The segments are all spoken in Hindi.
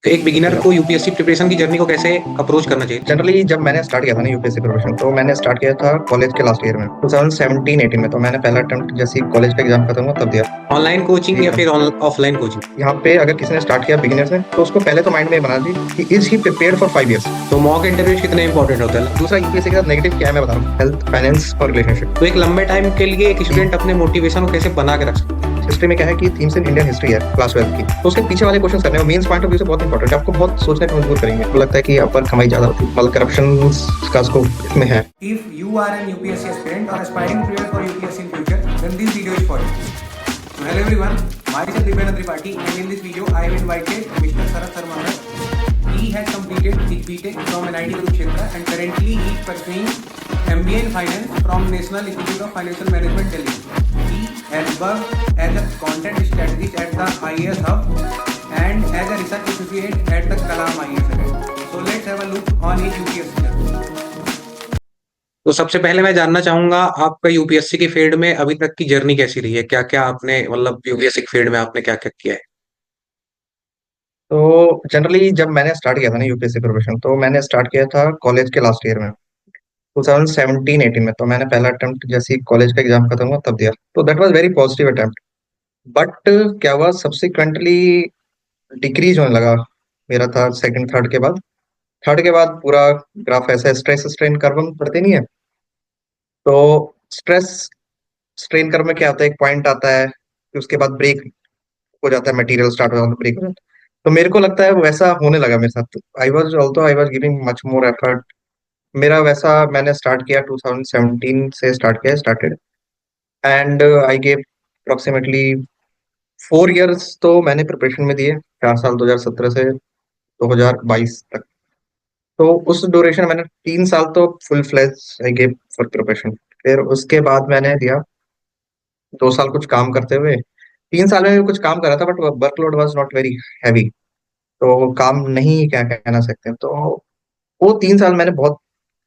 तो एक बिगिनर को यूपीएससी प्रिपरेशन की जर्नी को कैसे अप्रोच करना चाहिए? जनरली जब मैंने स्टार्ट किया था ना यूपीएससी प्रिपरेशन, तो मैंने स्टार्ट किया था कॉलेज के लास्ट ईयर में 2017-18 में। तो मैंने पहला अटेम्प्ट जैसे ही कॉलेज का एग्जाम खत्म हुआ तब दिया। ऑनलाइन कोचिंग जी या हाँ। फिर ऑफलाइन कोचिंग? यहाँ पे अगर किसी ने स्टार्ट किया बिगिनर से, तो उसको पहले तो माइंड में बना दी कि is he prepared for 5 years. तो मॉक इंटरव्यूज कितने इंपॉर्टेंट होते हैं? दूसरा यूपीएससी के साथ नेगेटिव क्या है मैं बता रहा हूँ, हेल्थ, फाइनेंस और रिलेशनशिप। तो एक लंबे टाइम के लिए एक स्टूडेंट अपने मोटिवेशन को कैसे बना के रख सकता है? हिस्ट्री में क्या है कि थीम्स इन इंडियन हिस्ट्री है क्लास 12 की, तो उसके पीछे वाले क्वेश्चन करने मेंस पॉइंट ऑफ व्यू से बहुत इंपॉर्टेंट है। आपको बहुत सोचने पर मजबूर करेंगे। आपको लगता है कि यहाँ पर कमाई ज्यादा होती है, मतलब करप्शन का स्कोप इसमें है। If you are an UPSC aspirant or aspiring to prepare for UPSC in future, then this video is for you. So hello everyone, myself Divendra Tripathi, and in this video I have invited Mr. Sarath Sarmanar. He has completed his BTech from NIT Kurukshetra and currently he is pursuing MBA in Finance from National Institute of Financial Management, Delhi. He has worked as a content strategist at the IAS Hub and as a research associate at the Kalam IAS Academy. So let's have a look on his UPSC journey. तो सबसे पहले मैं जानना चाहूंगा आपका यूपीएससी की फील्ड में अभी तक की जर्नी कैसी रही है? क्या क्या आपने मतलब यूपीएससी की फील्ड में आपने क्या क्या किया है? तो जनरली जब मैंने स्टार्ट किया था ना यूपीएससी प्रिपरेशन, तो मैंने स्टार्ट किया था कॉलेज के लास्ट ईयर में 2017-18 में। तो मैंने पहला अटेम्प्ट जैसे ही कॉलेज का एग्जाम खत्म हुआ तब दिया। तो that was very positive attempt. But क्या हुआ, सब्सिक्वेंटली डिक्रीज होने लगा। मेरा था सेकंड थर्ड के बाद। थर्ड के बाद पूरा ग्राफ ऐसा स्ट्रेस स्ट्रेन कर्व हम पढ़ते नहीं है। तो स्ट्रेस स्ट्रेन कर्व में क्या होता है, एक पॉइंट आता है कि उसके बाद ब्रेक हो जाता है, मटेरियल स्टार्ट हो जाता है, ब्रेक हो जाता है। तो मेरे को लगता है वैसा होने लगा मेरे साथ। I was giving much more effort. मेरा वैसा मैंने स्टार्ट किया 2017 से स्टार्ट किया started, and I gave approximately 4 years तो मैंने प्रिपरेशन में दिए। 4 साल 2017 से 2022 तक। तो उस ड्यूरेशन मैंने 3 साल तो full fledge I gave for preparation. फिर उसके बाद मैंने दिया 2 साल कुछ काम करते हुए। 3 साल में भी कुछ काम करा था, but workload was not very heavy. तो काम नहीं क्या कहना सकते हैं। तो वो 3 साल मैंने बहुत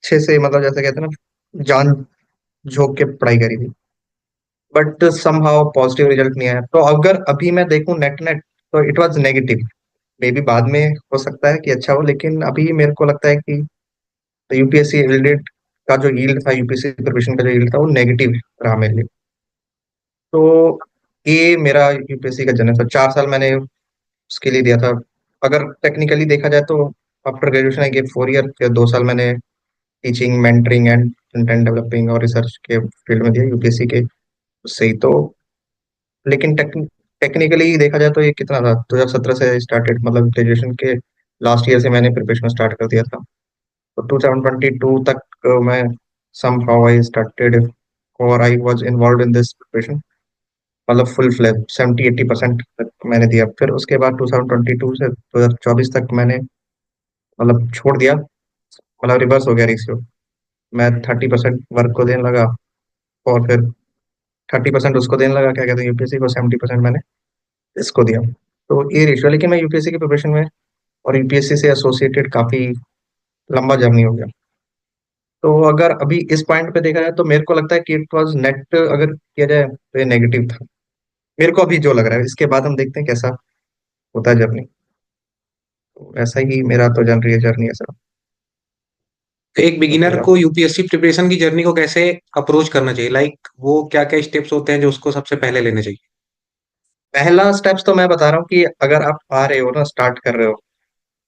अच्छे से, मतलब जैसे कहते हैं ना, जान झोंक के पढ़ाई करी थी। बट समहाउ पॉजिटिव रिजल्ट नहीं आया। तो अगर अभी मैं देखूं नेट नेट, तो it was negative. May be बाद में हो सकता है कि अच्छा हो, लेकिन अभी मेरे को लगता है कि यूपीएससी रिलेटेड का जो यील्ड था, यूपीएससी प्रिपरेशन का जो यील्ड था, वो नेगेटिव रहा मेरे लिए। तो ये मेरा यूपीएससी का जर्नी था। 4 साल मैंने उसके लिए दिया था। अगर टेक्निकली देखा जाए तो after graduation I gave 4 year. फिर 2 साल मैंने teaching, mentoring and content developing और रिसर्च के फील्ड में दिया यूपीएससी के। उससे ही तो। लेकिन टेक्निकली देखा जाए तो ये कितना था, 2017 से स्टार्टेड, मतलब ग्रेजुएशन के लास्ट ईयर से मैंने प्रिपरेशन स्टार्ट कर दिया था। तो 2022 तक मैं somehow I started और I was involve in this preparation. मतलब फुल फ्लैग 70-80% तक मैंने दिया। फिर उसके बाद 2022 से 2024 तक मैंने मतलब छोड़ दिया। मतलब रिवर्स हो गया रेशियो। मैं 30% वर्क को देने लगा, और फिर 30% उसको देने लगा, क्या कहते हैं, यूपीएससी को। 70% मैंने इसको दिया। तो ये रेशियो। लेकिन मैं यूपीएससी की प्रिपरेशन में और यूपीएससी से एसोसिएटेड काफी लंबा जर्नी हो गया। तो अगर अभी इस पॉइंट पे देखा जाए तो मेरे को लगता है कि इट वाज नेट, अगर किया जाए तो ये नेगेटिव था। मेरे को अभी जो लग रहा है, इसके बाद हम देखते हैं कैसा होता है जर्नी। तो ऐसा ही मेरा तो जर्नी ऐसा। तो एक बिगिनर तेरा। को यूपीएससी प्रिपरेशन की जर्नी को कैसे अप्रोच करना चाहिए? लाइक वो क्या क्या स्टेप्स होते हैं जो उसको सबसे पहले लेने चाहिए? पहला स्टेप्स तो मैं बता रहा हूँ कि अगर आप आ रहे हो ना, स्टार्ट कर रहे हो,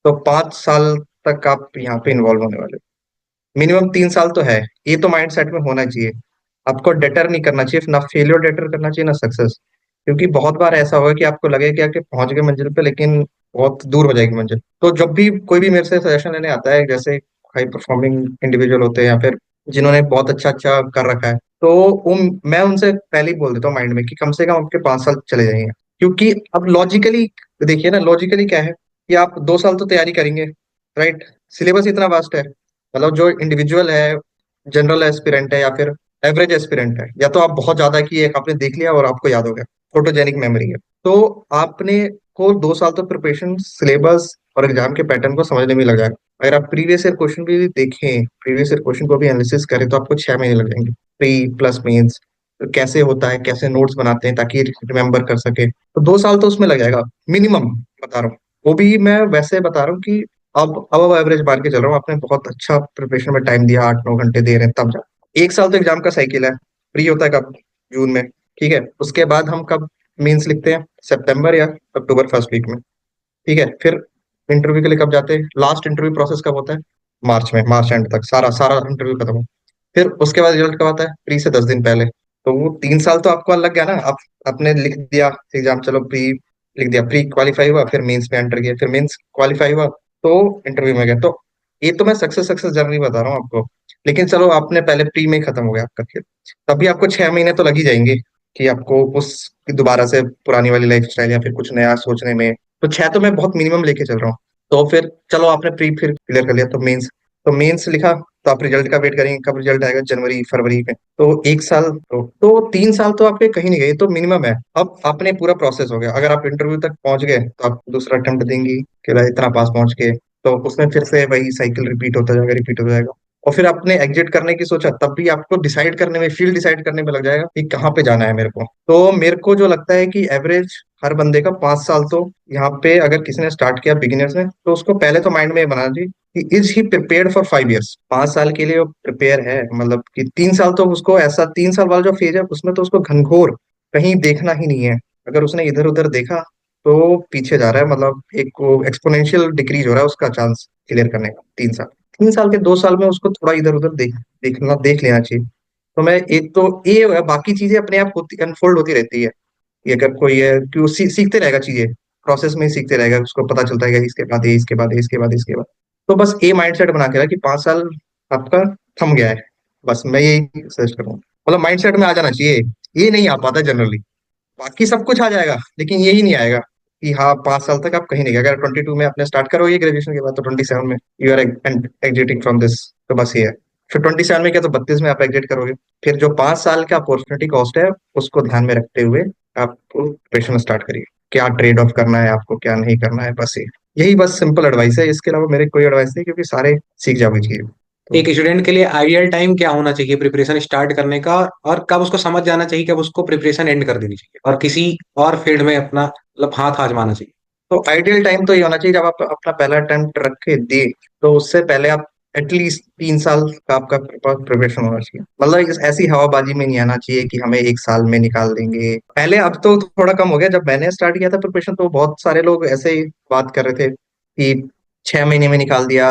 तो 5 साल तक आप यहाँ पे इन्वॉल्व होने वाले हो। मिनिमम 3 साल तो है। ये तो माइंड सेट में होना चाहिए। आपको डेटर नहीं करना चाहिए, ना फेलियर डेटर करना चाहिए, ना सक्सेस। क्योंकि बहुत बार ऐसा होगा कि आपको लगे कि आके पहुंच गए मंजिल पे, लेकिन बहुत दूर हो जाएगी मंजिल। तो जब भी कोई भी मेरे से सजेशन लेने आता है, जैसे हाई परफॉर्मिंग इंडिविजुअल होते हैं या फिर जिन्होंने बहुत अच्छा अच्छा कर रखा है, तो मैं उनसे पहले ही बोल देता हूँ माइंड में कि कम से कम आपके 5 साल चले जाएंगे। क्योंकि अब लॉजिकली देखिए ना, लॉजिकली क्या है कि आप 2 साल तो तैयारी करेंगे, राइट। सिलेबस इतना वास्ट है। मतलब जो इंडिविजुअल है, जनरल एस्पिरेंट है या फिर एवरेज एस्पिरेंट है, या तो आप बहुत ज्यादा की एक आपने देख लिया और आपको याद हो गया, फोटोजेनिक मेमोरी है। तो आपने को 2 साल तो प्रिपरेशन, सिलेबस और एग्जाम के पैटर्न को समझने में लग जाएगा। अगर आप प्रीवियस ईयर क्वेश्चन भी देखें, प्रीवियस ईयर क्वेश्चन को भी एनालिसिस करें, तो आपको 6 महीने लग जाएंगे। प्री प्लस मेंस कैसे होता है, कैसे नोट्स बनाते हैं ताकि रिमेम्बर कर सके, तो 2 साल तो उसमें लग जाएगा मिनिमम, बता रहा हूँ। वो भी मैं वैसे बता रहा हूँ कि अब एवरेज मार के चल रहा हूँ, आपने बहुत अच्छा प्रिपरेशन में टाइम दिया, 8-9 घंटे दे रहे हैं तब जा। एक साल तो एग्जाम का साइकिल है, प्री होता है कब, जून में, ठीक है। उसके बाद हम कब मेंस लिखते हैं, सितंबर या अक्टूबर फर्स्ट वीक में, ठीक है। फिर इंटरव्यू के लिए कब जाते हैं, लास्ट इंटरव्यू प्रोसेस कब होता है, मार्च में, मार्च एंड तक सारा सारा इंटरव्यू खत्म हो। फिर उसके बाद रिजल्ट कब आता है, प्री से 10 दिन पहले। तो वो 3 साल तो आपको लग गया ना। आप आपने लिख दिया एग्जाम, चलो प्री लिख दिया, प्री क्वालिफाई हुआ, फिर मेंस में एंटर किया, फिर मेंस क्वालिफाई हुआ, तो इंटरव्यू में गया। तो ये तो मैं सक्सेस सक्सेस जर्नी बता रहा हूँ आपको। लेकिन चलो आपने पहले प्री में ही खत्म हो गया आपका, फिर तभी आपको 6 महीने तो लग ही जाएंगे कि आपको उस दोबारा से पुरानी वाली लाइफ स्टाइल या फिर कुछ नया सोचने में। तो 6 तो मैं बहुत मिनिमम लेके चल रहा हूँ। तो फिर चलो आपने प्री फिर क्लियर कर लिया, तो मेंस लिखा। तो आप रिजल्ट का वेट करेंगे, कब रिजल्ट आएगा, जनवरी फरवरी में। तो एक साल तो 3 साल तो आपके कहीं नहीं गए, तो मिनिमम है। अब आपने पूरा प्रोसेस हो गया, अगर आप इंटरव्यू तक पहुंच गए तो आप दूसरा अटेम्प्ट देंगी कि भाई इतना पास पहुंच के, तो उसमें फिर से वही साइकिल रिपीट होता जाएगा, रिपीट होता जाएगा। और फिर आपने एग्जिट करने की सोचा, तब भी आपको डिसाइड करने में, फील्ड डिसाइड करने में लग जाएगा कि कहाँ पे जाना है मेरे को। तो मेरे को जो लगता है कि एवरेज हर बंदे का 5 साल तो यहाँ पे, अगर किसी ने स्टार्ट किया बिगिनर्स ने, तो उसको पहले तो माइंड में ये बनाना चाहिए कि is he prepared for 5 years. 5 साल के लिए वो प्रिपेयर है, मतलब कि 3 साल तो उसको ऐसा, 3 साल वाला जो फेज है उसमें तो उसको घनघोर कहीं देखना ही नहीं है। अगर उसने इधर उधर देखा तो पीछे जा रहा है, मतलब एक एक्सपोनेंशियल डिक्रीज हो रहा है उसका चांस क्लियर करने का। 3 साल, 3 साल के 2 साल में उसको थोड़ा इधर उधर देख लेना चाहिए। तो मैं एक तो ये, बाकी चीजें अपने आप होती, अनफोल्ड होती रहती है। कि अगर कोई है कि वो सीखते रहेगा चीजें, प्रोसेस में ही सीखते रहेगा, उसको पता चलता है कि इसके बाद ये, इसके बाद ये, इसके बाद इसके बाद। तो बस ये माइंडसेट बना के रहा कि 5 साल आपका थम गया है। बस मैं यही सजेस्ट करूंगा, मतलब माइंडसेट में आ जाना चाहिए। ये नहीं आ पाता जनरली, बाकी सब कुछ आ जाएगा लेकिन यही नहीं आएगा कि हाँ 5 साल तक आप कहीं नहीं गए। अगर 22 में आपने स्टार्ट करोगे ग्रेजुएशन के बाद, तो 27 में you are exiting from this. तो बस ये है। फिर 27 में क्या, तो 32 में आप एग्जिट करोगे। फिर जो 5 साल का अपॉर्चुनिटी कॉस्ट है, उसको ध्यान में रखते हुए आप प्रिपरेशन स्टार्ट करिए। क्या ट्रेड ऑफ करना है आपको, क्या नहीं करना है, बस ये, यही बस सिंपल एडवाइस है। इसके अलावा मेरे कोई एडवाइस नहीं, क्योंकि सारे सीख जाओगे चाहिए तो। एक स्टूडेंट के लिए आइडियल टाइम क्या होना चाहिए प्रिपरेशन स्टार्ट करने का, और कब उसको समझ जाना चाहिए, कब उसको प्रिपरेशन एंड कर देनी चाहिए और किसी और फील्ड में अपना मतलब हाथ आजमाना चाहिए? तो आइडियल टाइम तो ये होना चाहिए जब आप अपना पहला अटेम्प्ट रख के दे, तो उससे पहले आप एटलीस्ट 3 साल का आपका प्रिपरेशन होना चाहिए। मतलब ऐसी हवाबाजी में नहीं आना चाहिए कि हमें एक साल में निकाल देंगे पहले। अब तो थोड़ा कम हो गया, जब मैंने स्टार्ट किया था प्रिपरेशन तो बहुत सारे लोग ऐसे ही बात कर रहे थे कि 6 महीने में निकाल दिया।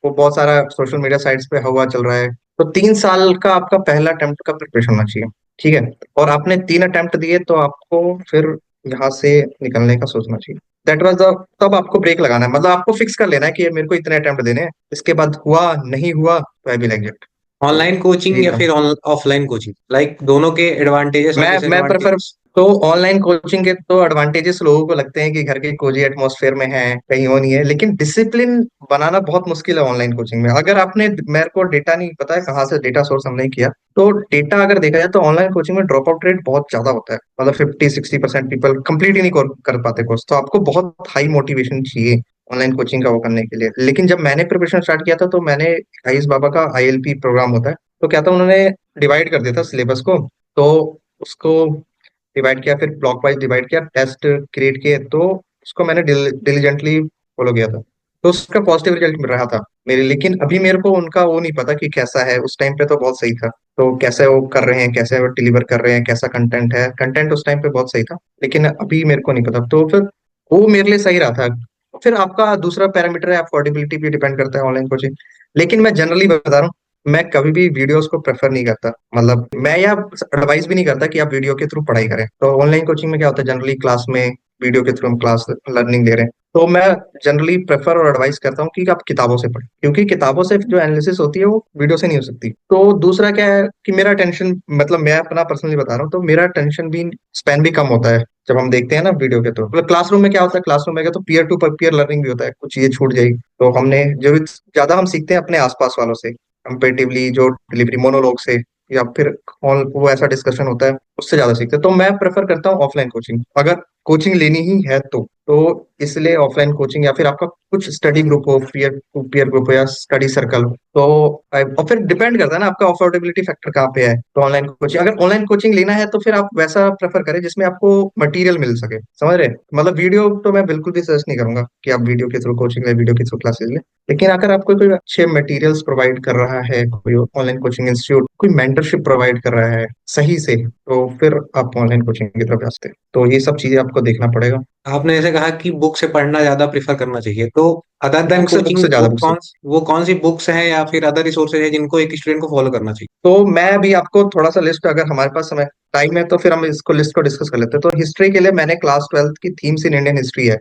वो बहुत सारा सोशल मीडिया साइट्स पे हवा चल रहा है। तो 3 साल का आपका पहला अटेम्प्ट का प्रिपरेशन होना चाहिए, ठीक है। और आपने 3 अटेम्प्ट दिए तो आपको फिर यहाँ से निकलने का सोचना चाहिए। दैट वाज द, तब आपको ब्रेक लगाना है, मतलब आपको फिक्स कर लेना है कि ये मेरे को इतने अटेम्प्ट देने हैं, इसके बाद हुआ नहीं हुआ तो आई विल एग्जिट। तो ऑनलाइन कोचिंग यही या था। फिर ऑफलाइन कोचिंग, लाइक दोनों के एडवांटेजेस और मैं प्रेफर, डिसएडवांटेजेस। तो ऑनलाइन कोचिंग के तो एडवांटेजेस लोगों को लगते हैं कि घर के कोजी एटमॉस्फेयर में है, कहीं हो नहीं है, लेकिन डिसिप्लिन बनाना बहुत मुश्किल है ऑनलाइन कोचिंग में। अगर आपने, मेरे को डेटा नहीं पता है कहाँ से डेटा सोर्स हमने किया, तो डेटा अगर देखा जाए तो ऑनलाइन कोचिंग में ड्रॉप आउट रेट बहुत ज्यादा होता है। मतलब 50-60% पीपल कंप्लीट ही नहीं कर पाते कोर्स। तो आपको बहुत हाई मोटिवेशन चाहिए ऑनलाइन कोचिंग का वो करने के लिए। लेकिन जब मैंने प्रिपरेशन स्टार्ट किया था तो मैंने, आयुष बाबा का ILP प्रोग्राम होता है, तो क्या था, उन्होंने डिवाइड कर दिया था सिलेबस को। तो उसको डिवाइड किया, फिर ब्लॉक वाइज डिवाइड किया, टेस्ट क्रिएट किए, तो उसको मैंने डिलीजेंटली फॉलो किया था। तो उसका पॉजिटिव रिजल्ट मिल रहा था मेरे। लेकिन अभी मेरे को उनका वो नहीं पता कि कैसा है। उस टाइम पे तो बहुत सही था, तो कैसे वो कर रहे हैं, कैसे वो डिलीवर कर रहे हैं, कैसा कंटेंट है। कंटेंट उस टाइम पे बहुत सही था, लेकिन अभी मेरे को नहीं पता। तो फिर वो मेरे लिए सही रहा था। फिर आपका दूसरा पैरामीटर है, अफोर्डेबिलिटी पे डिपेंड करता है ऑनलाइन कोचिंग। लेकिन मैं जनरली बता रहा हूँ, मैं कभी भी वीडियोस को प्रेफर नहीं करता। मतलब मैं या एडवाइस भी नहीं करता कि आप वीडियो के थ्रू पढ़ाई करें। तो ऑनलाइन कोचिंग में क्या होता है, जनरली क्लास में वीडियो के थ्रू हम क्लास लर्निंग ले रहे हैं। तो मैं जनरली प्रेफर और एडवाइस करता हूँ कि आप किताबों से पढ़ें, क्योंकि किताबों से जो एनालिसिस होती है वो वीडियो से नहीं हो सकती। तो दूसरा क्या है कि मेरा टेंशन, मतलब मैं अपना पर्सनली बता रहा हूँ, तो मेरा टेंशन भी, स्पैन भी कम होता है जब हम देखते हैं ना वीडियो के थ्रू। मतलब क्लासरूम में क्या होता है, क्लासरूम में क्या, तो पीयर टू पीयर लर्निंग भी होता है, कुछ चीजें छूट जाएगी तो हमने जरूर ज्यादा हम सीखते हैं अपने आसपास वालों से कंपेरेटिवली, जो डिलीवरी मोनोलॉग से, या फिर वो ऐसा डिस्कशन होता है उससे ज्यादा सीखते हैं। तो मैं प्रेफर करता हूँ ऑफलाइन कोचिंग। अगर कोचिंग लेनी ही है तो इसलिए ऑफलाइन कोचिंग या फिर आपका कुछ स्टडी ग्रुप हो, पीयर ग्रुप हो या स्टडी सर्कल हो, तो और फिर डिपेंड करता है ना आपका अफोर्डेबिलिटी फैक्टर कहाँ पे है। तो ऑनलाइन कोचिंग, अगर ऑनलाइन कोचिंग लेना है तो फिर आप वैसा प्रेफर करें जिसमें आपको मटेरियल मिल सके, समझ रहे हैं? मतलब वीडियो तो मैं बिल्कुल भी सजेस्ट नहीं करूंगा कि आप वीडियो के थ्रू कोचिंग ले, वीडियो के थ्रू क्लासेस ले। लेकिन अगर आपको कोई अच्छे मटेरियल्स प्रोवाइड कर रहा है, कोई ऑनलाइन कोचिंग इंस्टीट्यूट कोई मेंटरशिप प्रोवाइड कर रहा है सही से, तो फिर आप ऑनलाइन कोचिंग की तरफ जा सकते हैं। तो ये सब चीजें आपको देखना पड़ेगा। आपने जैसे कहा कि बुक से पढ़ना ज्यादा प्रेफर करना चाहिए, तो अदर देन बुक कोचिंग से ज्यादा, बुक। वो कौन सी बुक्स हैं या फिर अदर रिसोर्सेज हैं जिनको एक स्टूडेंट को फॉलो करना चाहिए? तो मैं भी आपको थोड़ा सा लिस्ट, अगर हमारे पास समय टाइम है तो फिर हम इसको लिस्ट को डिस्कस कर लेते हैं। तो हिस्ट्री के लिए मैंने क्लास 12th की थीम्स इन इंडियन हिस्ट्री है,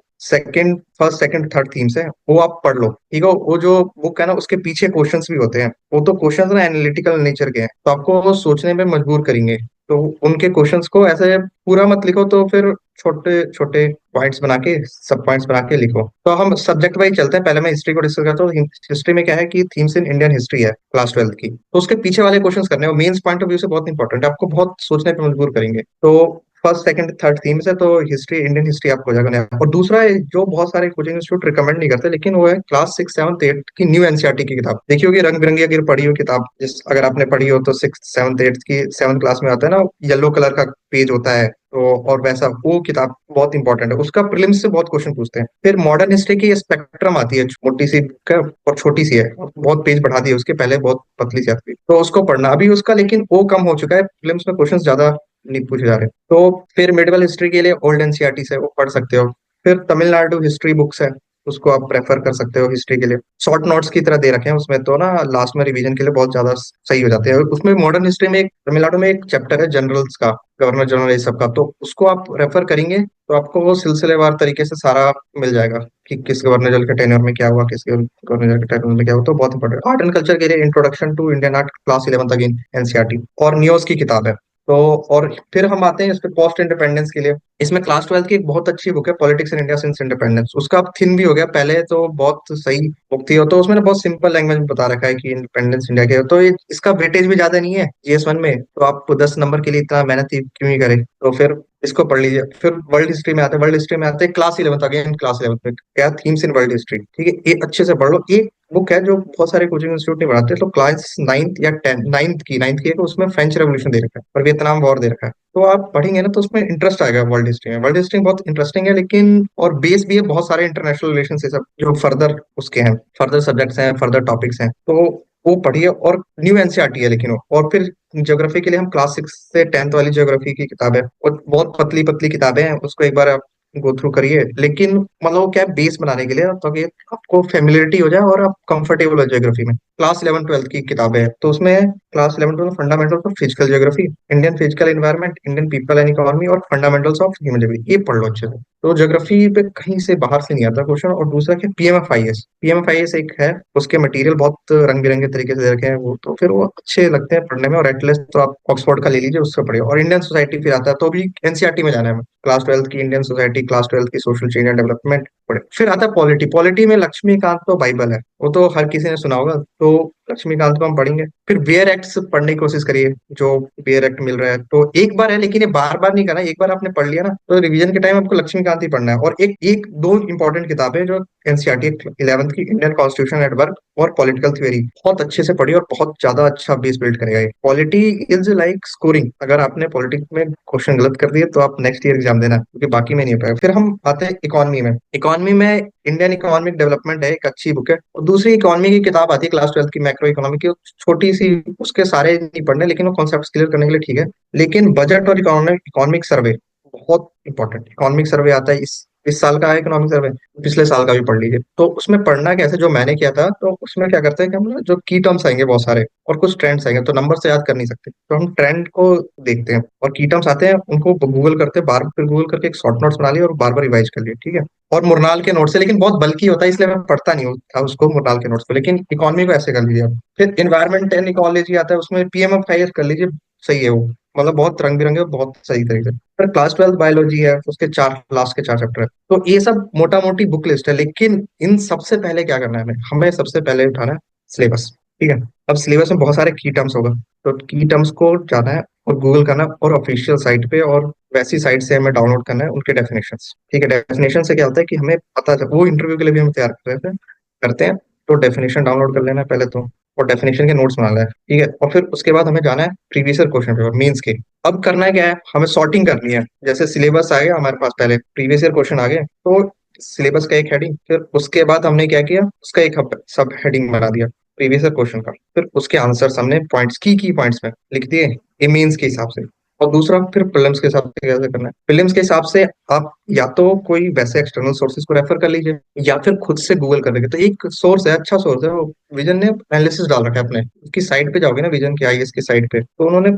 फर्स्ट सेकंड थर्ड थीम्स है, वो आप पढ़ लो, ठीक है? वो जो बुक है ना उसके पीछे क्वेश्चंस भी होते हैं, वो तो क्वेश्चंस ना एनालिटिकल नेचर के हैं, तो आपको वो सोचने में मजबूर करेंगे। तो उनके क्वेश्चंस को ऐसे पूरा मत लिखो, तो फिर छोटे छोटे पॉइंट्स बना के, सब पॉइंट्स बना के लिखो। तो हम सब्जेक्ट वाइज चलते हैं, पहले मैं हिस्ट्री को डिस्कस करता हूँ। हिस्ट्री में क्या है कि थीम्स इन इंडियन हिस्ट्री है क्लास 12th की, तो उसके पीछे वाले क्वेश्चंस करने हैं, मेंस पॉइंट ऑफ व्यू से बहुत इंपॉर्टेंट है, आपको बहुत सोचने पे मजबूर करेंगे। तो फर्स्ट सेकंड थर्ड थीम्स है, तो हिस्ट्री, इंडियन हिस्ट्री आपको हो जाएगा। और दूसरा है जो बहुत सारे कोचिंग इंस्टीट्यूट रिकमेंड नहीं करते, लेकिन वो है क्लास 6 7 8 की न्यू एनसीईआरटी की किताब। देखिए होगी रंग बिरंगी, अगर पढ़ी हो किताब, जिस अगर आपने पढ़ी हो तो 6 7 8 की 7th क्लास में आता है ना, येलो कलर का पेज होता है, तो और वैसा वो किताब बहुत इंपॉर्टेंट है, उसका प्रीलिम्स से बहुत क्वेश्चन पूछते हैं। फिर मॉडर्न हिस्ट्री की स्पेक्ट्रम आती है, मोटी सी बुक है और छोटी सी है, बहुत पेज बढ़ा दिए उसके, पहले बहुत पतली सी आती थी, तो उसको पढ़ना अभी उसका, लेकिन वो कम हो चुका है, प्रीलिम्स में क्वेश्चन ज्यादा नहीं पूछे जा रहे। तो फिर मिडिवल हिस्ट्री के लिए ओल्ड एनसीईआरटी से वो पढ़ सकते हो। फिर तमिलनाडु हिस्ट्री बुक्स है, उसको आप प्रेफर कर सकते हो हिस्ट्री के लिए, शॉर्ट नोट्स की तरह दे रखे हैं उसमें, तो ना लास्ट में रिवीजन के लिए बहुत ज्यादा सही हो जाते हैं। उसमें मॉडर्न हिस्ट्री में एक तमिलनाडु में एक चैप्टर है जनरल्स का, गवर्नर जनरल ये सब का, तो उसको आप रेफर करेंगे तो आपको वो सिलसिलेवार तरीके से सारा मिल जाएगा कि किस गवर्नर जनरल के टेन्योर में क्या हुआ, किस गवर्नर जनरल के टेन्योर में क्या हुआ। तो बहुत इंपॉर्टेंट। आर्ट एंड कल्चर के लिए introduction to Indian art class 11th again NCERT, और नियोज की किताब है। तो और फिर हम आते हैं इस पे पोस्ट इंडिपेंडेंस के लिए, इसमें क्लास 12th की एक बहुत अच्छी बुक है, politics in India since independence. उसका अब थिन भी हो गया, पहले तो बहुत सही बुक थी, और तो उसमें ना बहुत सिंपल लैंग्वेज में बता रखा है कि इंडिपेंडेंस इंडिया के, तो इसका वेटेज भी ज्यादा नहीं है जीएस 1 में, तो आप 10 नंबर के लिए इतना मेहनत ही क्यों ही करें। तो फिर इसको पढ़ लीजिए। फिर वर्ल्ड हिस्ट्री में आते हैं, वर्ल्ड हिस्ट्री में आते हैं class 11th again, class 11th में क्या थीम्स इन वर्ल्ड हिस्ट्री, ठीक है? ये अच्छे से पढ़ लो। एक बुक है जो बहुत सारे कोचिंग इंस्टीट्यूट नहीं पढ़ाते, तो क्लास 9th या 10th, नाइन्थ की है, तो उसमें फ्रेंच रेवोल्यूशन दे रखा है और वियतनाम वॉर दे रखा है, तो आप पढ़ेंगे ना तो उसमें इंटरेस्ट आएगा वर्ल्ड हिस्ट्री में। वर्ल्ड हिस्ट्री बहुत इंटरेस्टिंग है, लेकिन और बेस भी है बहुत सारे इंटरनेशनल रिलेशन से, सब जो फर्दर उसके हैं, फर्दर सब्जेक्ट्स हैं, फर्दर टॉपिक्स हैं, तो वो पढ़िए। और न्यू एनसीईआरटी है लेकिन वो, और फिर ज्योग्राफी के लिए हम क्लास 6 से 10th वाली ज्योग्राफी की किताब है, और बहुत पतली पतली किताबें हैं, उसको एक बार आप गो थ्रू करिए। लेकिन मतलब वो क्या है, बेस बनाने के लिए, ताकि आपको फेमिलियरिटी हो जाए और आप कंफर्टेबल हो ज्योग्राफी में। क्लास 11 12 की किताबें है, तो उसमें class 11 12 fundamental of physical geography, Indian physical environment, Indian people and economy, और फंडामेंटल्स ऑफ ह्यूमन ज्योग्राफी, ये पढ़ लो अच्छे से। तो ज्योग्राफी पे कहीं से बाहर से नहीं आता क्वेश्चन। और दूसरा क्या, पीएमएफआईएस, पीएमएफआईएस एक है, उसके मटेरियल बहुत रंग बिरंगे तरीके से दे रखे हैं वो, तो फिर वो अच्छे लगते हैं पढ़ने में। और एटलस तो आप ऑक्सफोर्ड का ले लीजिए, उससे पढ़िए। और इंडियन सोसाइटी फिर आता है, तो भी एनसीईआरटी में जाना है, क्लास 12th की इंडियन सोसाइटी, क्लास 12th की सोशल चेंज एंड डेवलपमेंट पढ़े। फिर आता है पॉलिटी, पॉलिटी में लक्ष्मीकांत तो बाइबल है, वो तो हर किसी ने सुना होगा, तो लक्ष्मीकांत को हम पढ़ेंगे। फिर वेयर एक्ट्स पढ़ने की कोशिश करिए, जो वेयर एक्ट मिल रहा है, तो एक बार है, लेकिन ये बार बार नहीं करना। एक बार आपने पढ़ लिया ना, तो रिवीजन के टाइम आपको लक्ष्मीकांत ही पढ़ना है। और एक एक दो इंपॉर्टेंट किताबें जो एनसीईआरटी 11th की, इंडियन कॉन्स्टिट्यूशन एट वर्क और पॉलिटिकल थ्योरी, बहुत अच्छे से पढ़िए और बहुत ज्यादा अच्छा बेस बिल्ड करेगा ये। पॉलिटी इज लाइक स्कोरिंग, अगर आपने पॉलिटिक्स में क्वेश्चन गलत कर दिए तो आप नेक्स्ट ईयर एग्जाम देना, क्योंकि बाकी में नहीं हो पाएगा। फिर हम आते हैं इकोनॉमी में। इकोनॉमी में इंडियन इकोनॉमिक डेवलपमेंट है, एक अच्छी बुक है। और दूसरी इकोनॉमी की किताब आती है क्लास 12th की, मैक्रो इकोनॉमी की, छोटी सी, उसके सारे नहीं पढ़ने, लेकिन वो कॉन्सेप्ट क्लियर करने के लिए ठीक है। लेकिन बजट और इकोनॉमिक सर्वे बहुत इंपॉर्टेंट, इकोनॉमिक सर्वे आता है इस साल का है इकोनॉमिक सर्वे, पिछले साल का भी पढ़ लीजिए। तो उसमें पढ़ना कैसे, जो मैंने किया था, तो उसमें क्या करते हैं कि हम ना जो की टर्म्स आएंगे बहुत सारे और कुछ ट्रेंड्स आएंगे, तो नंबर से याद कर नहीं सकते, तो हम ट्रेंड को देखते हैं, और की टर्म्स आते हैं उनको गूगल करते हैं, बार फिर गूगल करके एक शॉर्ट नोट्स बना लिए और बार बार रिवाइज कर लिए, ठीक है? और मुरनाल के नोट्स है, लेकिन बहुत बल्कि होता है, इसलिए मैं पढ़ता नहीं था उसको, मुरनाल के नोट्स को। लेकिन इकोनॉमी को ऐसे कर लीजिए आप। फिर इन्वायरमेंट एंड इकोलॉजी आता है, उसमें पीएमएफआईएस कर लीजिए, सही है वो, मतलब बहुत रंग बिरंगे, बहुत सही तरीके से। फिर क्लास 12th बायोलॉजी है, उसके चार लास्ट के 4 चैप्टर है। तो ये सब मोटा मोटी बुक लिस्ट है, लेकिन इन सबसे पहले क्या करना है हमें, सबसे पहले उठाना है सिलेबस, ठीक है? अब सिलेबस में बहुत सारे की टर्म्स होगा, तो की टर्म्स को जाना है और गूगल करना, और ऑफिशियल साइट पे और वैसी साइट से हमें डाउनलोड करना है उनके डेफिनेशंस। ठीक है, डेफिनेशन से क्या होता है कि हमें पता वो इंटरव्यू के लिए भी हम तैयार कर रहे थे करते हैं। तो डेफिनेशन डाउनलोड कर लेना है पहले तो, और डेफिनेशन के नोट्स बना है। ठीक है, और फिर उसके बाद हमें जाना है previous year question paper mains के। अब करना है क्या है, हमें सॉर्टिंग करनी है। जैसे सिलेबस आ गया हमारे पास, पहले प्रीवियस ईयर क्वेश्चन आ गए, तो सिलेबस का एक हेडिंग, फिर उसके बाद हमने क्या किया, उसका एक सब हेडिंग बना दिया प्रीवियस ईयर क्वेश्चन का। फिर उसके आंसर्स हमने पॉइंट्स की पॉइंट्स में लिख दिए, ये मेंस के हिसाब से। और दूसरा फिर प्रीलिम्स के हिसाब से कैसे करना है, प्रीलिम्स के हिसाब से आप या तो कोई वैसे एक्सटर्नल सोर्सेज को रेफर कर लीजिए, या फिर खुद से गूगल कर लीजिए। तो एक सोर्स है, अच्छा सोर्स है, वो विजन ने एनालिसिस डाल रखा है अपने, उसकी साइट पे जाओगे ना, विजन की आईएएस की साइट पे, तो उन्होंने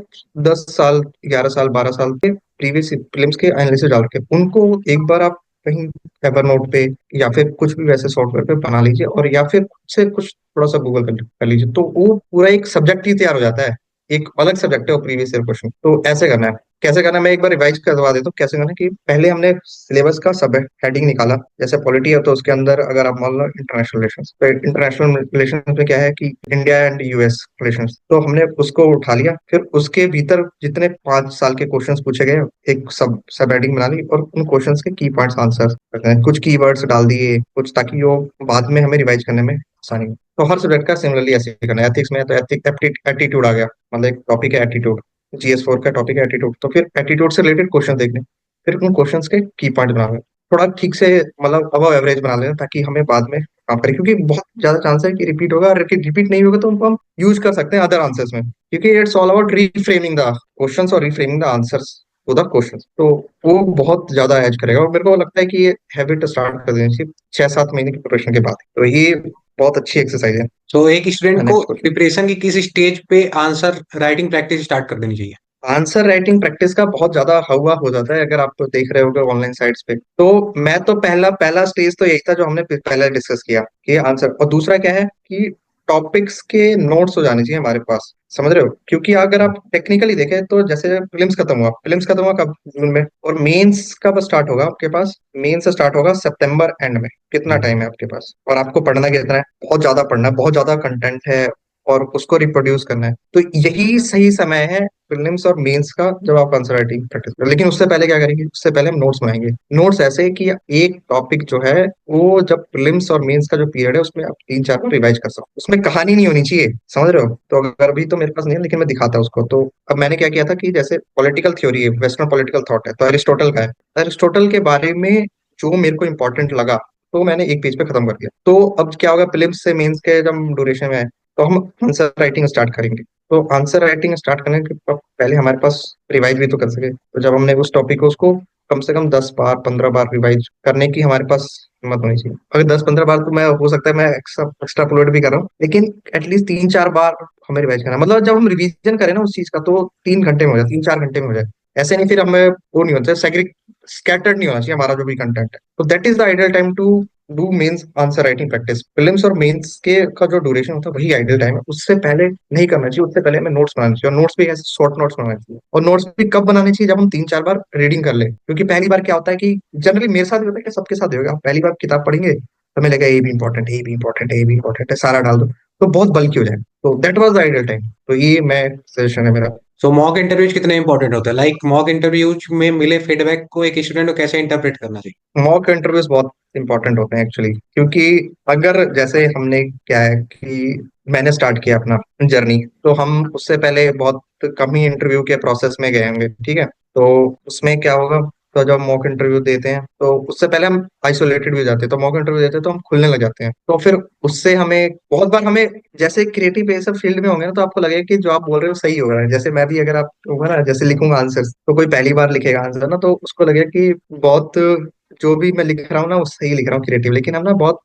10 साल, 11 साल, 12 साल के प्रीवियस प्रीलिम्स के एनालिसिस डाल रखे हैं। उनको एक बार आप कहीं एवर नोट पे या फिर कुछ भी वैसे सॉफ्टवेयर पे बना लीजिए, और या फिर खुद से कुछ थोड़ा सा गूगल कर लीजिए, तो वो पूरा एक सब्जेक्ट ही तैयार हो जाता है। एक अलग सब्जेक्ट है वो प्रीवियस ईयर क्वेश्चन। तो ऐसे करना है, कैसे करना है मैं एक बार रिवाइज करवा देता हूँ कैसे करना है। कि पहले हमने सिलेबस का सब हेडिंग निकाला, जैसे पॉलिटी है तो उसके अंदर अगर आप मान लो इंटरनेशनल रिलेशंस, तो इंटरनेशनल रिलेशंस में क्या है कि इंडिया एंड यूएस रिलेशंस, तो हमने उसको उठा लिया। फिर उसके भीतर जितने 5 साल के क्वेश्चंस पूछे गए, एक सब हेडिंग बना ली, और उन क्वेश्चंस के की पॉइंट्स आंसर करते हैं, कुछ कीवर्ड्स डाल दिए कुछ, ताकि वो बाद में हमें रिवाइज करने में आसानी हो। तो हर सब्जेक्ट का सिमिलरली ऐसे ही करना है। एथिक्स में तो एप्टीट्यूड आ गया, मतलब एक टॉपिक है एटीट्यूड, जीएस 4 का टॉपिक है एटीट्यूड, तो फिर एटीट्यूड से रिलेटेड क्वेश्चन देखने, फिर उन क्वेश्चंस के की पॉइंट बना लें, थोड़ा ठीक से मतलब अबव एवरेज बना लेना, ताकि हमें बाद में काम करें, क्योंकि बहुत ज्यादा चांस है कि रिपीट होगा, और रिपीट नहीं होगा तो उनको हम यूज कर सकते हैं अदर आंसर्स में, क्योंकि it's all about reframing the questions और reframing the answers to the questions. तो वो बहुत ज्यादा एज करेगा, और मेरे को लगता है कि ये हैबिट स्टार्ट कर देनी चाहिए 6-7 महीने की प्रिपरेशन के बाद। तो ये बहुत अच्छी एक्सरसाइज है। तो एक स्टूडेंट को नेक्स्ट क्वेश्चन, प्रिपरेशन की किस स्टेज पे आंसर राइटिंग प्रैक्टिस स्टार्ट कर देनी चाहिए? आंसर राइटिंग प्रैक्टिस का बहुत ज्यादा हवा हो जाता है, अगर आप देख रहे होगे ऑनलाइन साइट्स पे। तो मैं तो पहला पहला स्टेज तो यही था जो हमने पहले डिस्कस किया, कि आंसर। और दूसरा क्या है कि टॉपिक्स के नोट्स हो जाने चाहिए हमारे पास, समझ रहे हो? क्योंकि अगर आप टेक्निकली देखें तो जैसे प्रीलिम्स खत्म हुआ कब, जून में, और मेंस कब स्टार्ट होगा आपके पास? मेंस स्टार्ट होगा सितंबर एंड में। कितना टाइम है आपके पास, और आपको पढ़ना कितना है? बहुत ज्यादा पढ़ना है, बहुत ज्यादा कंटेंट है, और उसको रिप्रोड्यूस करना है। तो यही सही समय है प्रीलिम्स और मेंस का, जब आप आंसर राइटिंग प्रैक्टिस करें। लेकिन उससे पहले क्या करेंगे, उससे पहले हम नोट्स बनाएंगे। नोट्स ऐसे कि एक टॉपिक जो है, वो जब प्रीलिम्स और मेंस का जो पीरियड है उसमें आप 3-4 बार रिवाइज कर सकते हो। उसमें कहानी नहीं होनी चाहिए, समझ रहे हो? तो अगर अभी तो मेरे पास नहीं है, लेकिन मैं दिखाता हूँ उसको। तो अब मैंने क्या किया था कि जैसे पॉलिटिकल थ्योरी है, वेस्टर्न पॉलिटिकल थॉट है, तो अरिस्टोटल का है। अरिस्टोटल के बारे में जो मेरे को इंपॉर्टेंट लगा, तो मैंने एक पेज पे खत्म कर दिया। तो अब क्या होगा, प्रीलिम्स से मेंस के जब ड्यूरेशन में है, तो हम आंसर राइटिंग स्टार्ट करेंगे। तो आंसर राइटिंग स्टार्ट करने के पहले हमारे पास रिवाइज भी तो कर सके। तो जब हमने उस टॉपिक को, उसको कम से कम 10 बार 15 बार रिवाइज करने की हमारे पास हिम्मत होनी चाहिए। अगर 10-15 बार तो मैं, हो सकता है मैं एक्स्ट्रा अपलोड भी कर रहा हूँ, लेकिन एटलीस्ट 3-4 बार हमें रिवाइज करना। मतलब जब हम रिवीजन करें ना उस चीज का, तो 3 घंटे में हो जाए, 3-4 घंटे में हो जाए। ऐसे नहीं, फिर हमें वो नहीं होता, स्कैटर्ड नहीं होना चाहिए हमारा जो भी कंटेंट है। तो that is the ideal time to do mains answer writing practice. Prelims और मेंस के का जो ड्यूरेशन होता है वही आइडियल टाइम है, उससे पहले नहीं करना चाहिए। उससे पहले हमें नोट्स बनाने चाहिए, और नोट्स भी ऐसे शॉर्ट नोट्स बनाने चाहिए। और नोट्स भी कब बनाने चाहिए, जब हम 3-4 बार रीडिंग कर ले। क्योंकि पहली बार क्या होता है कि जनरली मेरे साथ भी होता है, कि सबके साथ ही होगा, आप पहली बार किताब पढ़ेंगे तो हमें लगा ये भी इंपॉर्टेंट है, ये भी इंपॉर्टेंट है, ये भी इंपॉर्टेंट है, सारा डाल दो, तो बहुत बल्कि हो जाए। तो that was the ideal time. तो ये मैं सजेशन है मेरा। सो मॉक इंटरव्यूज कितने इंपॉर्टेंट होते हैं? लाइक मॉक इंटरव्यूज में मिले फीडबैक को एक स्टूडेंट को कैसे इंटरप्रेट करना चाहिए? मॉक इंटरव्यूज बहुत इंपॉर्टेंट होते हैं एक्चुअली, क्योंकि अगर जैसे हमने क्या है कि मैंने स्टार्ट किया अपना जर्नी, तो हम उससे पहले बहुत कम ही इंटरव्यू के प्रोसेस में गए होंगे, ठीक है? तो उसमें क्या होगा, तो जब मॉक इंटरव्यू देते हैं तो उससे पहले हम आइसोलेटेड भी हो जाते हैं। तो मॉक इंटरव्यू देते हैं तो हम खुलने लग जाते हैं, तो फिर उससे हमें बहुत बार हमें, जैसे क्रिएटिव ये सब फील्ड में होंगे ना, तो आपको लगेगा कि जो आप बोल रहे हो सही हो रहा है। जैसे मैं भी, अगर आप होगा ना, जैसे लिखूंगा आंसर, तो कोई पहली बार लिखेगा आंसर ना, तो उसको लगेगा कि बहुत, जो भी मैं लिख रहा हूँ ना वो सही लिख रहा हूँ क्रिएटिव। लेकिन हम ना बहुत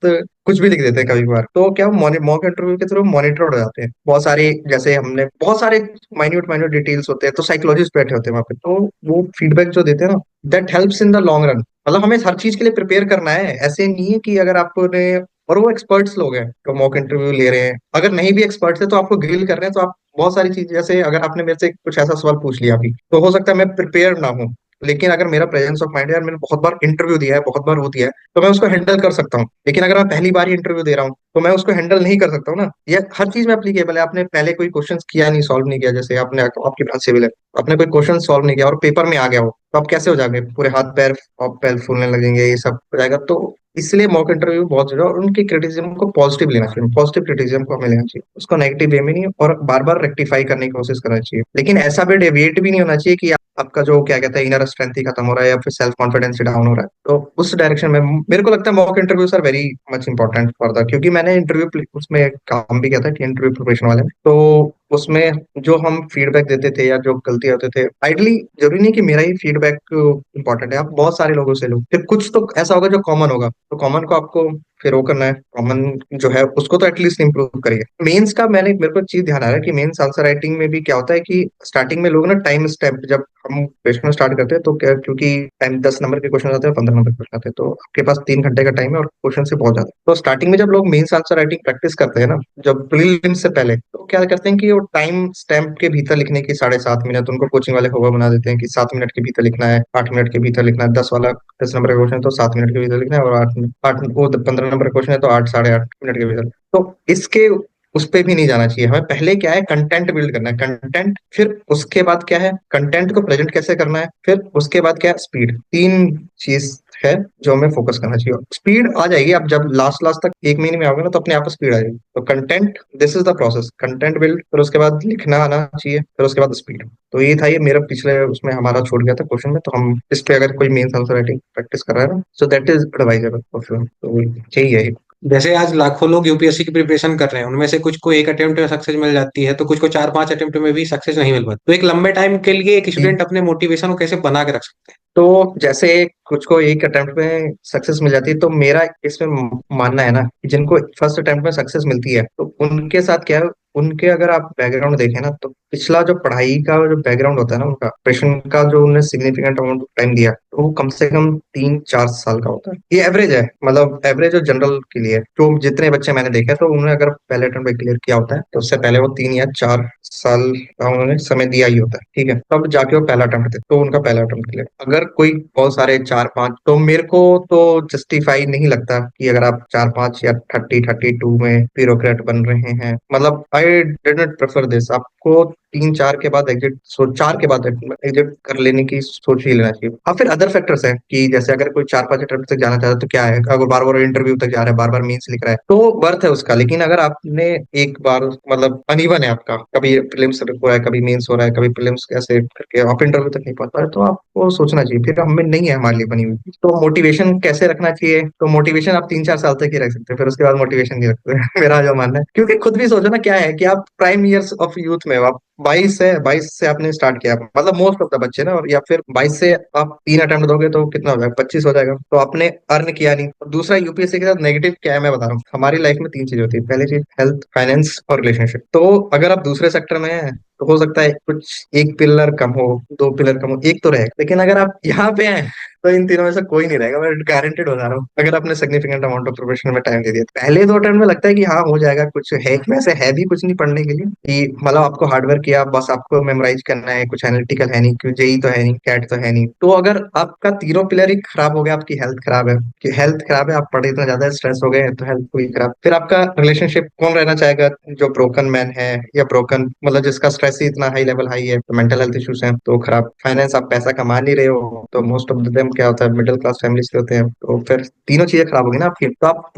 कुछ भी लिख देते हैं कभी कभार। तो क्या, मॉक इंटरव्यू के थ्रू मॉनिटर हो जाते हैं बहुत सारे, जैसे हमने बहुत सारे माइन्यूट माइन्यूट डिटेल्स होते हैं, तो साइकोलॉजिस्ट बैठे होते हैं वहाँ पे, तो वो फीडबैक जो देते हैं ना, that helps in the long run. मतलब हमें हर चीज के लिए प्रिपेयर करना है, ऐसे नहीं है कि अगर आपने, और वो एक्सपर्ट्स लोग हैं तो मॉक इंटरव्यू ले रहे हैं, अगर नहीं भी एक्सपर्ट्स है तो आपको ग्रिल कर रहे हैं, तो आप बहुत सारी चीज, जैसे अगर आपने मेरे से कुछ ऐसा सवाल पूछ लिया अभी, तो हो सकता है मैं प्रिपेयर ना हूँ लेकिन अगर मेरा प्रेजेंस ऑफ माइंड है, यार मैंने बहुत बार इंटरव्यू दिया है, बहुत बार वो दिया है, तो मैं उसको हैंडल कर सकता हूँ। लेकिन अगर मैं पहली बार ही इंटरव्यू दे रहा हूँ तो मैं उसको हैंडल नहीं कर सकता हूँ ना। ये हर चीज में एप्लीकेबल है। आपने पहले कोई क्वेश्चन किया नहीं, सॉल्व नहीं किया, जैसे आपने आपकी ब्रांच सिविल है, आपने कोई क्वेश्चन सॉल्व नहीं किया और पेपर में आ गया हो, तो आप कैसे हो जाएंगे, पूरे हाथ पैर और पैर फूलने लगेंगे, ये सब हो जाएगा। तो इसलिए मॉक इंटरव्यू बहुत जरूरी है, और उनकी क्रिटिसिज्म को पॉजिटिव लेना चाहिए, पॉजिटिव क्रिटिसिज्म को हमें लेना चाहिए, उसको नेगेटिव वे में नहीं, और बार बार रेक्टिफाई करने की कोशिश करना चाहिए। लेकिन ऐसा भी डेविएट भी नहीं होना चाहिए कि आपका जो क्या कहते हैं इनर स्ट्रेंथ ही खत्म हो रहा है या फिर सेल्फ कॉन्फिडेंस डाउन हो रहा है। तो उस डायरेक्शन में मेरे को लगता है mock interviews are very much important for the, क्योंकि मैंने इंटरव्यू उसमें काम भी किया था कि इंटरव्यू प्रिपरेशन वाले में, तो उसमें जो हम फीडबैक देते थे या जो गलतियां होते थे, आइडली जरूरी नहीं कि मेरा ही फीडबैक इंपॉर्टेंट है, आप बहुत सारे लोगों से लो, फिर कुछ तो ऐसा होगा जो कॉमन होगा, तो कॉमन को आपको फिर वो करना है, कॉमन जो है उसको तो एटलीस्ट इंप्रूव करिए। मेंस का मेरे को चीज ध्यान आ रहा है कि मेंस आंसर राइटिंग में भी क्या होता है कि स्टार्टिंग में लोग ना टाइम स्टैम्प, जब हम क्वेश्चन स्टार्ट करते हैं तो क्या, क्योंकि टाइम 10 नंबर के क्वेश्चन आते हैं, 15 नंबर के क्वेश्चन आते हैं, तो आपके पास 3 घंटे का टाइम है और क्वेश्चन से बहुत ज्यादा। तो स्टार्टिंग में जब लोग मेंस आंसर राइटिंग प्रैक्टिस करते हैं ना, जब प्रीलिम्स से पहले, तो क्या करते हैं कि वो टाइम स्टैम्प के भीतर लिखने की 7.5 मिनट उनको कोचिंग वाले होगा बना देते हैं कि 7 मिनट के भीतर लिखना है, 8 मिनट के भीतर लिखना है, 10 नंबर का क्वेश्चन है तो 7 मिनट के भीतर लिखना है, और आठ वो 15 नंबर का क्वेश्चन है तो 8 साढ़े 8 मिनट के भीतर। तो इसके उस पे भी नहीं जाना चाहिए हमें। पहले क्या है, कंटेंट बिल्ड करना है, कंटेंट, फिर उसके बाद क्या है, कंटेंट को प्रेजेंट कैसे करना है, फिर उसके बाद क्या है, स्पीड। तीन चीज है जो हमें फोकस करना चाहिए। स्पीड आ जाएगी, आप जब लास्ट लास्ट तक 1 महीने में आओगे ना, तो अपने आप स्पीड आ जाएगी। तो content, this is the process, content build, फिर उसके बाद लिखना आना चाहिए, फिर उसके बाद स्पीड। तो ये था, ये मेरा पिछले उसमें हमारा छूट गया था क्वेश्चन में, तो हम इस पे अगर कोई मेंस आंसर राइटिंग प्रैक्टिस कर रहा है ना, so that is advisable for sure. तो यही है। जैसे आज लाखों लोग यूपीएससी की प्रिपरेशन कर रहे हैं, उनमें से कुछ को एक अटेम्प्ट में सक्सेस मिल जाती है, तो कुछ को 4-5 अटेम्प्ट में भी सक्सेस नहीं मिल पाती। तो एक लंबे टाइम के लिए एक स्टूडेंट अपने मोटिवेशन को कैसे बना के रख सकते हैं? तो जैसे कुछ को एक अटेम्प्ट में सक्सेस मिल जाती है, तो मेरा इसमें मानना है ना कि जिनको फर्स्ट अटेम्प्ट में सक्सेस मिलती है, तो उनके साथ क्या है, उनके अगर आप बैकग्राउंड देखें ना, तो पिछला जो पढ़ाई का जो बैकग्राउंड होता है ना, उनका प्रेशन का जो उन्होंने सिग्निफिकेंट अमाउंट ऑफ टाइम दिया, तो वो कम से कम 3-4 साल का होता है। ये एवरेज है, मतलब एवरेज जो जनरल के लिए है। जो जितने बच्चे मैंने देखे, तो उन्होंने अगर पहले अटेम्प्ट में क्लियर किया होता है, तो उससे पहले वो 3 या 4 साल का उन्होंने समय दिया ही होता है, ठीक है, तब जाके वो पहला अटेम्प्ट थे, तो उनका पहला अटेम्प्ट क्लियर। अगर कोई बहुत सारे 4-5, तो मेरे को तो जस्टिफाई नहीं लगता कि अगर आप 4-5 या 30-32 में ब्यूरोक्रेट बन रहे हैं, मतलब I did not prefer this. आपको 3-4 के बाद एग्जिट, 4 के बाद एग्जिट कर लेने की सोच ही लेना चाहिए। हाँ, फिर अदर फैक्टर्स है कि जैसे अगर कोई 4-5 अटेम्प्ट तक जाना चाहता है, तो क्या है, अगर बार बार इंटरव्यू तक जा रहा है, बार बार मीन्स लिख रहा है, तो बर्थ है उसका। लेकिन अगर आपने एक बार, मतलब अनइवन है आपका, कभी प्रीलिम्स हो रहा है, कभी मेंस हो रहा है, कभी प्रीलिम्स कैसे करके आप इंटरव्यू तक नहीं पहुंच पा रहे, तो आपको सोचना चाहिए, फिर हमें नहीं है हमारे लिए बनी हुई। तो मोटिवेशन कैसे रखना चाहिए, तो मोटिवेशन आप 3-4 साल तक ही रख सकते हैं, फिर उसके बाद मोटिवेशन नहीं रखते मेरा जो मानना है, क्योंकि खुद भी सोचो ना, क्या है कि आप प्राइम ईयर्स ऑफ यूथ में हो, आप 22 से आपने स्टार्ट किया, मतलब मोस्ट ऑफ द बच्चे ना, और या फिर 22 से आप 3 अटेम्प्ट दोगे तो कितना हो जाएगा, 25 हो जाएगा, तो आपने अर्न किया नहीं। और दूसरा, यूपीएससी के साथ नेगेटिव क्या है मैं बता रहा हूँ, हमारी लाइफ में 3 चीज होती है। पहली चीज हेल्थ, फाइनेंस और रिलेशनशिप। तो अगर आप दूसरे सेक्टर में हैं, तो हो सकता है कुछ एक पिलर कम हो, 2 पिलर कम हो, एक तो रहेगा। लेकिन अगर आप यहाँ पे हैं, तो इन तीनों में से कोई नहीं रहेगा, मैं गारंटेड बता रहा हूँ, अगर आपने सिग्निफिकेंट अमाउंट ऑफ प्रिपरेशन में टाइम दे दिया। पहले 2 अटेम्प्ट में लगता है कि हाँ हो जाएगा, कुछ है वैसे, है भी कुछ नहीं पढ़ने के लिए, कि मतलब आपको हार्डवर्क किया, बस आपको मेमोराइज करना है, कुछ एनालिटिकल है नहीं, क्यों जेई तो है नहीं, कैट तो है नहीं। तो अगर आपका तीनों पिलर ही खराब हो गया, आपकी हेल्थ खराब है, कि हेल्थ खराब है, आप पढ़े इतना ज्यादा स्ट्रेस हो गए, तो हेल्थ भी खराब। फिर आपका रिलेशनशिप, कौन रहना चाहेगा जो ब्रोकन मैन है, या ब्रोकन मतलब जिसका स्ट्रेस ही इतना हाई है, तो मेंटल हेल्थ इश्यूज हैं, तो खराब। फाइनेंस, आप पैसा कमा नहीं रहे हो, तो मोस्ट ऑफ देम क्या होता है, मिडिल क्लास फैमिली से होते हैं, तो फिर तीनों चीजें खराब होगी ना आपकी। तो आप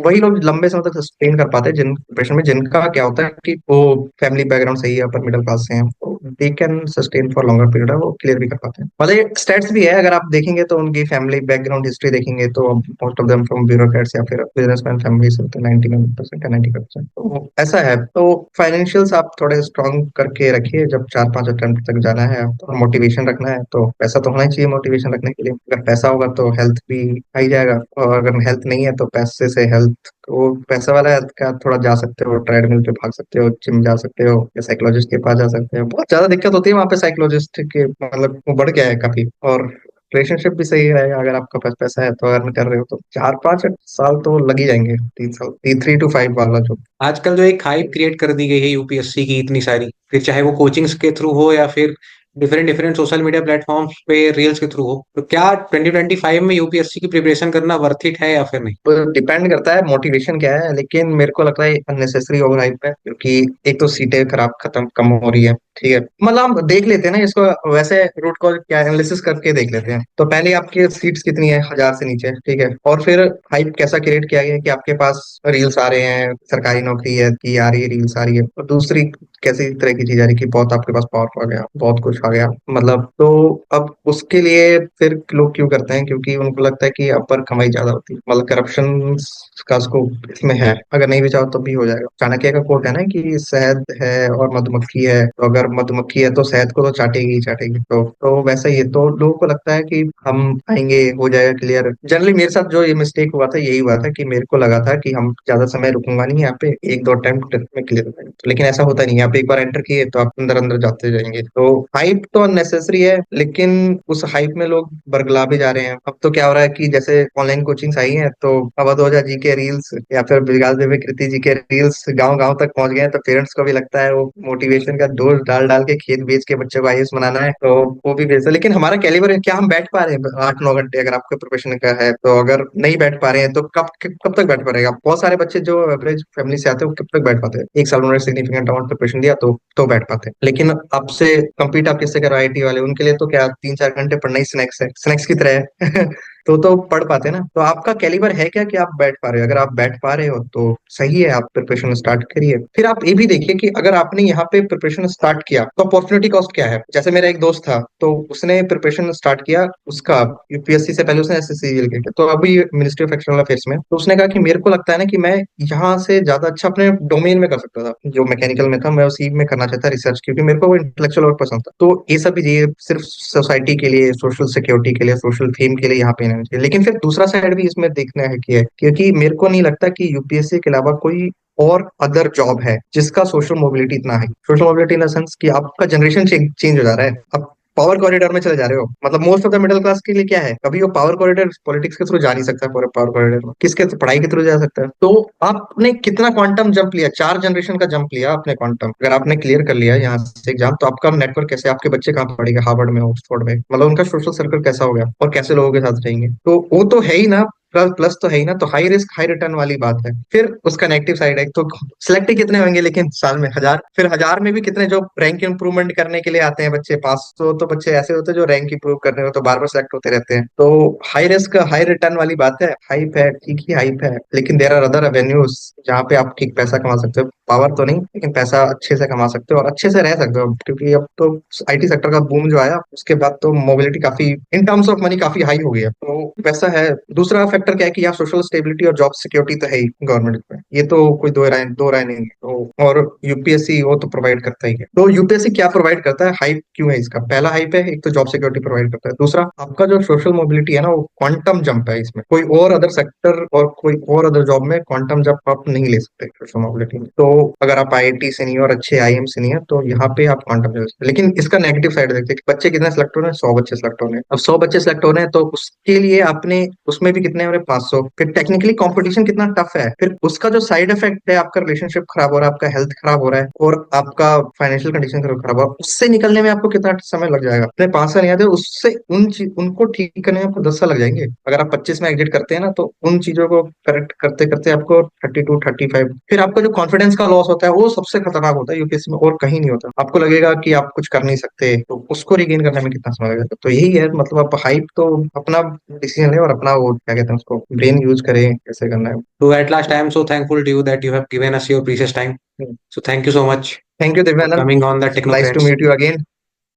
वही लोग लंबे समय तक सस्टेन कर पाते हैं जिन प्रिपरेशन में, जिनका क्या होता है कि वो फैमिली बैकग्राउंड सही है, अपर मिडिल क्लास से हैं, तो they can sustain for longer period, है वो क्लियर भी कर पाते हैं। मतलब स्टेट्स भी है, अगर आप देखेंगे तो उनकी फैमिली बैकग्राउंड हिस्ट्री देखेंगे, तो most of them from bureaucrats या फिर बिजनेसमैन फैमिली से होते हैं, 99% या 90%। तो ऐसा है। तो फाइनेंशियल्स आप थोड़े स्ट्रॉन्ग करके रखिए, जब 4-5 अटेम्प्ट तक जाना है, तो मोटिवेशन रखना है, तो पैसा तो होना ही चाहिए मोटिवेशन रखने के लिए। अगर पैसा होगा तो हेल्थ भी आ ही जाएगा, और अगर हेल्थ नहीं है तो पैसे से हेल्थ, तो पैसा वाला हेल्थ का थोड़ा जा सकते हो, ट्रेडमिल पे भाग सकते हो, जिम जा सकते हो, या साइकोलॉजिस्ट के पास जा सकते हो। बहुत ज्यादा दिक्कत होती है वहाँ पे साइकोलॉजिस्ट के, मतलब वो बढ़ गया है काफी। और रिलेशनशिप भी सही रहेगा, अगर आपका पास पैसा है तो अर्न कर रहे हो, तो 4-5 साल तो लग ही जाएंगे, 3 साल, 3 to 5 वाला जो। आजकल जो एक हाइप क्रिएट कर दी गई है यूपीएससी की इतनी सारी, फिर चाहे वो कोचिंग्स के थ्रू हो या फिर different different social media platforms पे रील्स के थ्रू हो, तो क्या 2025 में यूपीएससी की प्रिपरेशन करना वर्थ इट है या फिर नहीं? तो डिपेंड करता है मोटिवेशन क्या है, लेकिन मेरे को लगता है अननेसेसरी ओवर हाइप है, क्योंकि एक तो सीटें खराब खत्म कम हो रही है। ठीक है, मतलब हम देख लेते हैं ना इसको, वैसे रूट कॉज क्या है एनालिसिस करके देख लेते हैं। तो पहले आपकी सीट्स कितनी है, 1000 से नीचे, ठीक है, और फिर हाइप कैसा क्रिएट किया गया है कि आपके पास रील्स आ रहे हैं, सरकारी नौकरी है की आ रही है, रील्स आ रही है, और दूसरी कैसी तरह की चीज आ रही है कि बहुत आपके पास पावर आ गया, बहुत कुछ आ गया, मतलब तो अब उसके लिए फिर लोग क्यों करते हैं, क्योंकि उनको लगता है कि अब पर कमाई ज्यादा होती है, मतलब करप्शन का स्कोप इसमें है, अगर नहीं भी चाहो तो भी हो जाएगा। चाणक्य का कोट है ना कि शहद है और मधुमक्खी है, तो अगर मधुमक्खी है तो शहद को तो चाटेगी ही चाटेगी, तो वैसा ही है। तो लोगों को लगता है कि हम आएंगे हो जाएगा क्लियर। जनरली मेरे साथ जो ये मिस्टेक हुआ था यही हुआ था कि मेरे को लगा था कि हम ज्यादा समय रुकूंगा नहीं यहाँ पे, एक दो अटेम्प्ट में क्लियर हो जाएगा, लेकिन ऐसा होता नहीं है। आप एक बार एंटर किए तो आप अंदर अंदर जाते जाएंगे। तो हाइप तो अननेसेसरी है, लेकिन उस हाइप में लोग बरगला भी जा रहे हैं। अब तो क्या हो रहा है कि जैसे ऑनलाइन कोचिंग्स आई हैं, तो अवध ओझा जी के रील्स या फिर विकास देवी कृति जी के रील्स गांव गांव तक पहुंच गए हैं, तो पेरेंट्स को भी लगता है वो मोटिवेशन का डोज डाल डाल के खेत बेच के बच्चों को आईएएस बनाना है, तो वो भी बेच। लेकिन हमारा कैलिबर क्या, हम बैठ पा रहे हैं 8-9 घंटे? अगर आपके प्रोफेशन का है तो अगर नहीं बैठ पा रहे हैं तो कब कब तक बैठ पाएगा? बहुत सारे बच्चे जो एवरेज फैमिली से आते हैं वो कब तक बैठ पाते हैं? एक साल उन्होंने सिग्निफिकेंट अमाउंट प्रिपरेशन दिया तो बैठ पाते हैं। लेकिन आपसे compete आप किससे करो, आईटी वाले, उनके लिए तो क्या 3-4 घंटे पढ़ना ही स्नैक्स है, स्नैक्स की तरह है। तो पढ़ पाते हैं ना। तो आपका कैलिबर है क्या कि आप बैठ पा रहे हो? अगर आप बैठ पा रहे हो तो सही है, आप प्रिपरेशन स्टार्ट करिए। फिर आप ये भी देखिए कि अगर आपने यहाँ पे प्रिपरेशन स्टार्ट किया तो अपॉर्चुनिटी कॉस्ट क्या है। जैसे मेरा एक दोस्त था, तो उसने प्रिपरेशन स्टार्ट किया, उसका यूपीएससी से पहले उसने एसएससी किया, तो अभी मिनिस्ट्री ऑफ एक्सटर्नल अफेयर्स में। तो उसने कहा कि मेरे को लगता है ना कि मैं यहाँ से ज्यादा अच्छा अपने डोमेन में कर सकता था, जो मैकेनिकल में था मैं उसी में करना चाहता रिसर्च, क्योंकि मेरे को वो इंटेलेक्चुअल वर्क पसंद था। तो ये सब भी, ये सिर्फ सोसाइटी के लिए, सोशल सिक्योरिटी के लिए, सोशल फेम के लिए यहाँ पे नहीं चाहिए। लेकिन फिर दूसरा साइड भी इसमें देखना है कि है, क्योंकि मेरे को नहीं लगता कि यूपीएससी के अलावा कोई और अदर जॉब है जिसका सोशल मोबिलिटी इतना है। Social mobility in the sense कि आपका जनरेशन चेंज हो जा रहा है। अब पावर कॉरिडोर में चले जा रहे हो, मतलब most of the middle class के लिए क्या है, कभी वो पावर कॉरिडोर पॉलिटिक्स के थ्रू जा नहीं सकता, पूरे पावर कॉरिडोर में किसके पढ़ाई के थ्रू जा सकता है। तो आपने कितना क्वांटम जंप लिया, 4 जनरेशन का जंप लिया आपने क्वांटम। अगर आपने क्लियर कर लिया यहाँ से एग्जाम, तो आपका नेटवर्क कैसे, आपके बच्चे कहाँ पढ़ेंगे, हार्वर्ड में, ऑक्सफोर्ड में, मतलब उनका सोशल सर्कल कैसा हो गया और कैसे लोगों के साथ रहेंगे। तो वो तो है ही ना, प्लस प्लस तो है ही ना। तो हाई रिस्क हाई रिटर्न वाली बात है। फिर उसका नेगेटिव साइड है, तो सिलेक्ट ही कितने होंगे, लेकिन साल में 1000, फिर 1000 में भी कितने जो रैंक इंप्रूवमेंट करने के लिए आते हैं बच्चे, 500 तो बच्चे ऐसे होते हैं जो रैंक इंप्रूव करने हो तो बार बार सिलेक्ट होते रहते हैं। तो हाई रिस्क हाई रिटर्न वाली बात है। हाइप है, ठीक ही हाइप है, लेकिन देयर आर अदर एवेन्यूज जहाँ पे आप ठीक पैसा कमा सकते हो। पावर तो नहीं, लेकिन पैसा अच्छे से कमा सकते हो और अच्छे से रह सकते हो, क्योंकि अब तो आईटी सेक्टर का बूम जो आया उसके बाद तो मोबिलिटी काफी इन टर्म्स ऑफ मनी काफी हाई हो गई है, तो वैसा है। दूसरा फैक्टर क्या है कि यहाँ सोशल स्टेबिलिटी और जॉब सिक्योरिटी तो है ही गवर्नमेंट में, ये तो कोई दो राय नहीं है। तो और यूपीएससी वो तो प्रोवाइड करता ही है। तो यूपीएससी क्या प्रोवाइड करता है, हाइप क्यों है इसका? पहला हाइप है, एक तो जॉब सिक्योरिटी प्रोवाइड करता है। दूसरा, आपका जो सोशल मोबिलिटी है ना, वो क्वांटम जंप है इसमें। कोई और अदर सेक्टर और कोई और अदर जॉब में क्वांटम जंप आप नहीं ले सकते सोशल मोबिलिटी में। तो अगर आप आईआईटी से नहीं हो और अच्छे आईएम से नहीं है, तो यहाँ पे आप क्वांटम ले सकते हैं। लेकिन इसका नेगेटिव साइड देखते हैं कि बच्चे कितने सिलेक्ट हो रहे हैं, 100 बच्चे सिलेक्ट हो रहे हैं। अब 100 बच्चे सिलेक्ट हो रहे हैं तो उसके लिए आपने उसमें भी कितने हो रहे हैं, 500। फिर टेक्निकली कंपटीशन कितना टफ है, फिर उसका जो साइड इफेक्ट है, आपका रिलेशनशिप खराब हो रहा है, आपका हेल्थ खराब हो रहा है और आपका फाइनेंशियल कंडीशन खराब हो रहा है, उससे निकलने में आपको कितना समय लग जाएगा? अपने 5 साल याद है, उससे उनको ठीक करने में आपको 10 साल लग जाएंगे। अगर आप 25 में एग्जिट करते हैं ना, तो उन चीजों को करेक्ट करते करते आपको 32-35। फिर आपका जो कॉन्फिडेंस का लॉस होता है वो सबसे खतरनाक होता है यूपीएससी में, और कहीं नहीं होता। आपको लगेगा कि आप कुछ कर नहीं सकते, तो उसको रिगेन करने में कितना समय लगेगा। तो यही है, मतलब आप हाइप तो अपना डिसीजन ले और अपना वो क्या कहते हैं उसको ब्रेन यूज करें कैसे करना है। So at last, I am so thankful to you that you have given us your precious time. So thank you so much thank you for Divyanand, coming on the Techno nice to Friends. Meet you again.